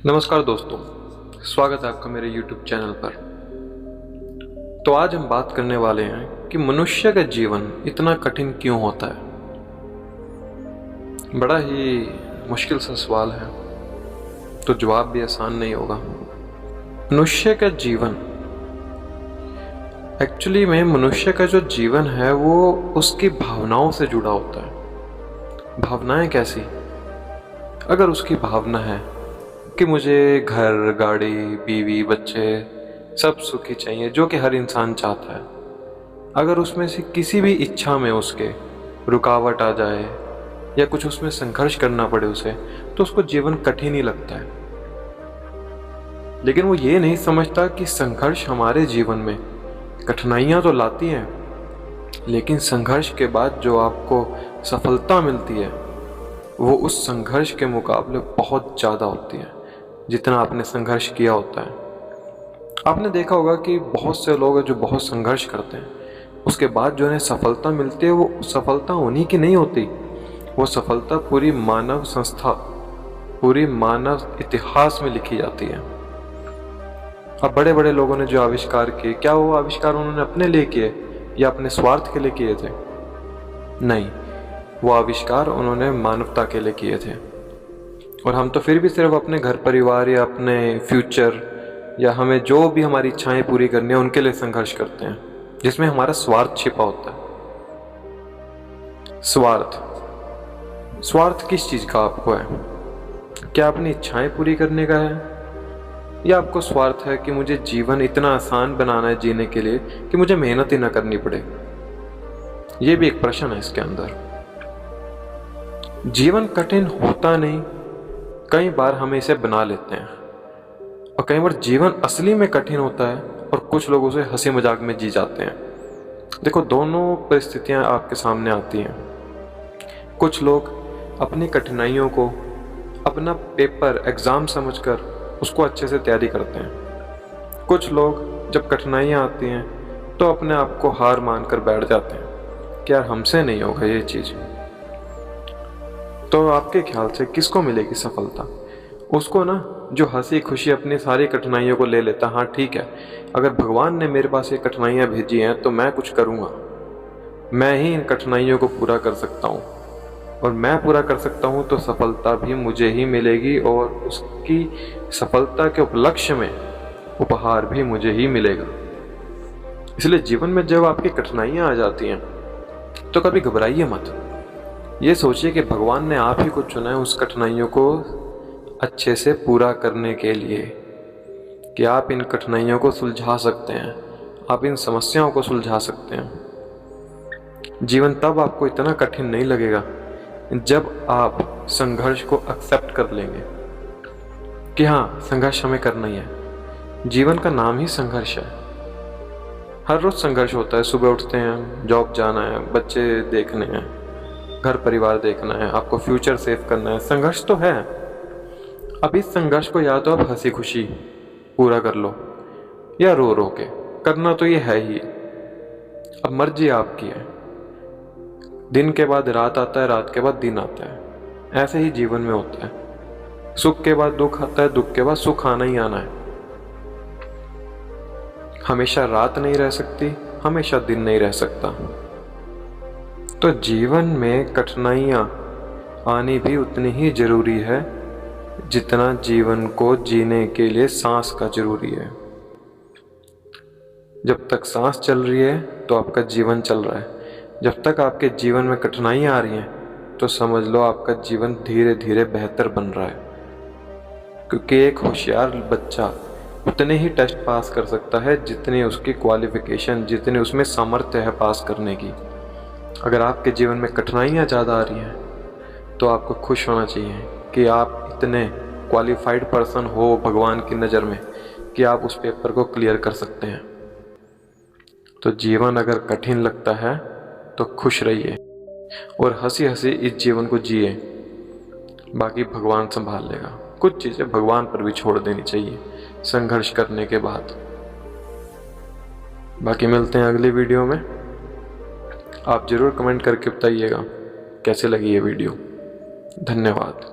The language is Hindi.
नमस्कार दोस्तों, स्वागत है आपका मेरे YouTube चैनल पर। तो आज हम बात करने वाले हैं कि मनुष्य का जीवन इतना कठिन क्यों होता है। बड़ा ही मुश्किल सा सवाल है, तो जवाब भी आसान नहीं होगा। मनुष्य का जीवन एक्चुअली में मनुष्य का जो जीवन है वो उसकी भावनाओं से जुड़ा होता है। भावनाएं कैसी? अगर उसकी भावना है कि मुझे घर, गाड़ी, बीवी, बच्चे सब सुखी चाहिए, जो कि हर इंसान चाहता है, अगर उसमें से किसी भी इच्छा में उसके रुकावट आ जाए या कुछ उसमें संघर्ष करना पड़े उसे, तो उसको जीवन कठिन ही लगता है। लेकिन वो ये नहीं समझता कि संघर्ष हमारे जीवन में कठिनाइयाँ तो लाती हैं, लेकिन संघर्ष के बाद जो आपको सफलता मिलती है वो उस संघर्ष के मुकाबले बहुत ज़्यादा होती है जितना आपने संघर्ष किया होता है। आपने देखा होगा कि बहुत से लोग हैं जो बहुत संघर्ष करते हैं, उसके बाद जो उन्हें सफलता मिलती है वो सफलता उन्हीं की नहीं होती, वो सफलता पूरी मानव संस्था, पूरी मानव इतिहास में लिखी जाती है। अब बड़े बड़े लोगों ने जो आविष्कार किए, क्या वो आविष्कार उन्होंने अपने लिए किए या अपने स्वार्थ के लिए किए थे? नहीं, वो आविष्कार उन्होंने मानवता के लिए किए थे। और हम तो फिर भी सिर्फ अपने घर परिवार या अपने फ्यूचर या हमें जो भी हमारी इच्छाएं पूरी करनी है उनके लिए संघर्ष करते हैं, जिसमें हमारा स्वार्थ छिपा होता है। स्वार्थ किस चीज़ का आपको है? क्या अपनी इच्छाएं पूरी करने का है, या आपको स्वार्थ है कि मुझे जीवन इतना आसान बनाना है जीने के लिए कि मुझे मेहनत ही ना करनी पड़े? ये भी एक प्रश्न है इसके अंदर। जीवन कठिन होता नहीं, कई बार हम इसे बना लेते हैं, और कई बार जीवन असली में कठिन होता है और कुछ लोग उसे हंसी मजाक में जी जाते हैं। देखो, दोनों परिस्थितियां आपके सामने आती हैं। कुछ लोग अपनी कठिनाइयों को अपना पेपर, एग्ज़ाम समझकर उसको अच्छे से तैयारी करते हैं। कुछ लोग जब कठिनाइयां आती हैं तो अपने आप को हार मानकर बैठ जाते हैं कि यार हमसे नहीं होगा ये चीज़। तो आपके ख्याल से किसको मिलेगी सफलता? उसको ना जो हंसी खुशी अपनी सारी कठिनाइयों को ले लेता, हाँ ठीक है, अगर भगवान ने मेरे पास ये कठिनाइयाँ भेजी हैं तो मैं कुछ करूँगा, मैं ही इन कठिनाइयों को पूरा कर सकता हूँ, और मैं पूरा कर सकता हूँ तो सफलता भी मुझे ही मिलेगी, और उसकी सफलता के उपलक्ष्य में उपहार भी मुझे ही मिलेगा। इसलिए जीवन में जब आपकी कठिनाइयाँ आ जाती हैं तो कभी घबराइए मत। ये सोचिए कि भगवान ने आप ही को चुना है उस कठिनाइयों को अच्छे से पूरा करने के लिए, कि आप इन कठिनाइयों को सुलझा सकते हैं, आप इन समस्याओं को सुलझा सकते हैं। जीवन तब आपको इतना कठिन नहीं लगेगा जब आप संघर्ष को एक्सेप्ट कर लेंगे कि हाँ, संघर्ष हमें करना ही है। जीवन का नाम ही संघर्ष है। हर रोज संघर्ष होता है। सुबह उठते हैं, जॉब जाना है, बच्चे देखने हैं, घर परिवार देखना है, आपको फ्यूचर सेव करना है। संघर्ष तो है। अब इस संघर्ष को या तो आप हंसी खुशी पूरा कर लो या रो रो के, करना तो ये है ही। अब मर्जी आपकी है। दिन के बाद रात आता है, रात के बाद दिन आता है। ऐसे ही जीवन में होता है। सुख के बाद दुख आता है, दुख के बाद सुख आना ही आना है। हमेशा रात नहीं रह सकती, हमेशा दिन नहीं रह सकता। तो जीवन में कठिनाइयाँ आनी भी उतनी ही जरूरी है जितना जीवन को जीने के लिए सांस का जरूरी है। जब तक सांस चल रही है तो आपका जीवन चल रहा है। जब तक आपके जीवन में कठिनाइयाँ आ रही हैं तो समझ लो आपका जीवन धीरे धीरे बेहतर बन रहा है, क्योंकि एक होशियार बच्चा उतने ही टेस्ट पास कर सकता है जितनी उसकी क्वालिफिकेशन, जितनी उसमें सामर्थ्य है पास करने की। अगर आपके जीवन में कठिनाइयाँ ज़्यादा आ रही हैं तो आपको खुश होना चाहिए कि आप इतने क्वालिफाइड पर्सन हो भगवान की नज़र में कि आप उस पेपर को क्लियर कर सकते हैं। तो जीवन अगर कठिन लगता है तो खुश रहिए और हंसी हंसी इस जीवन को जिए। बाकी भगवान संभाल लेगा। कुछ चीज़ें भगवान पर भी छोड़ देनी चाहिए संघर्ष करने के बाद। बाकी मिलते हैं अगली वीडियो में। आप ज़रूर कमेंट करके बताइएगा कैसे लगी ये वीडियो। धन्यवाद।